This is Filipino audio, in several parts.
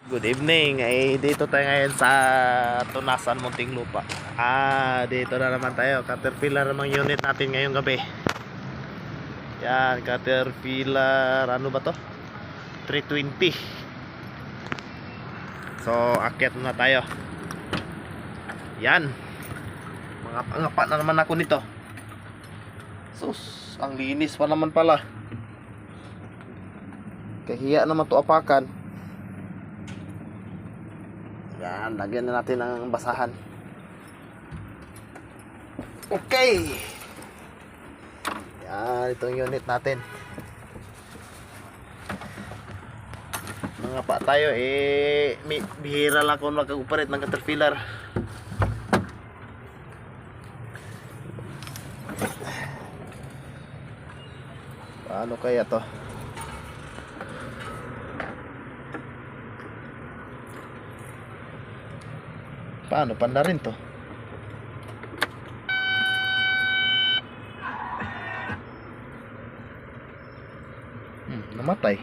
Good evening. Dito tayo ngayon sa Tunasan, Muntinlupa. Dito na naman tayo. Caterpillar namang unit natin ngayong gabi. Yan, Caterpillar, ano ba to? 320. So, akyat na tayo. Yan. Mga pangapa na naman ako nito. Sus, ang linis pa naman pala. Kahiya naman to apakan. Yan, lagyan na natin ng basahan. Okay. Yan, itong unit natin. Mga pa tayo, bihira lang kung mag-operate ng Caterpillar. Paano kaya to? Paano? Panda rin to. Namatay.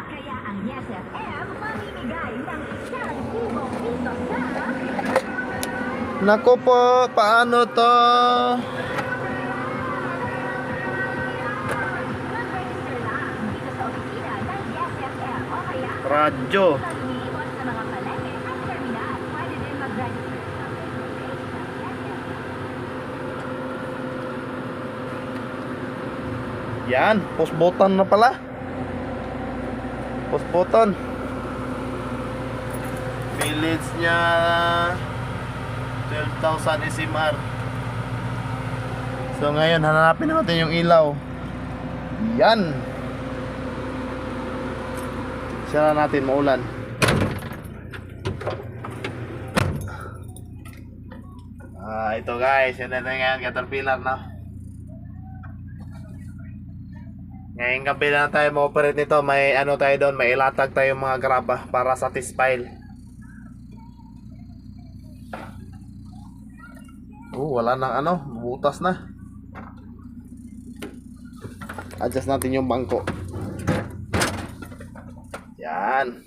Kaya ang Yes FM mamimigay ng 1,000 piso sa Nako po, paano to? mag-register lang dito sa opisina ng Yes FM o kaya Radyo. pag-iikot sa mga palengke at terminal. Pwede din mag-register sa Facebook page ng Yes FM. Yan, push button na pala. Push button. Mileage niya 12,000 SMR. So ngayon, hanapin natin yung ilaw. Yan. Sira natin, maulan. Ito guys, yan na ngayon Caterpillar na. Ngayong gabi na tayo ma-operate nito. May ano tayo doon, may ilatag tayo mga graba para satisfy. Wala nang ano, butas na. Adjust natin yung bangko. Yan.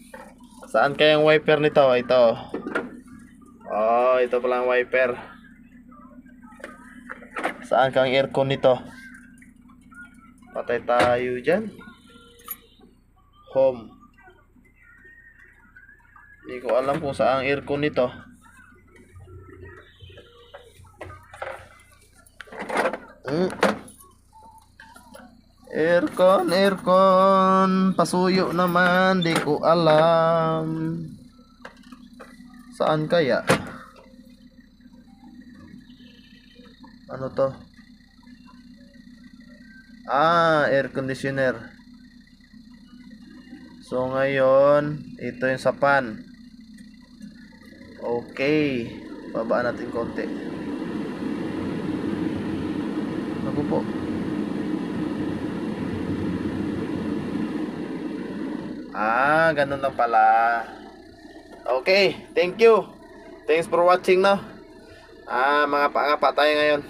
Saan kayang wiper nito? Ito. Ito pala ang wiper. Saan kang aircon nito? Patay tayo dyan. Home. Hindi ko alam kung saan ang aircon nito. Aircon. Pasuyo naman. Di ko alam. Saan kaya? Ano to? Air conditioner. So ngayon, ito yung sa fan. Okay. Babaan natin konti. Ako po. Ganun lang pala. Okay, thank you. Thanks for watching, no. Mga pangapa tayo ngayon.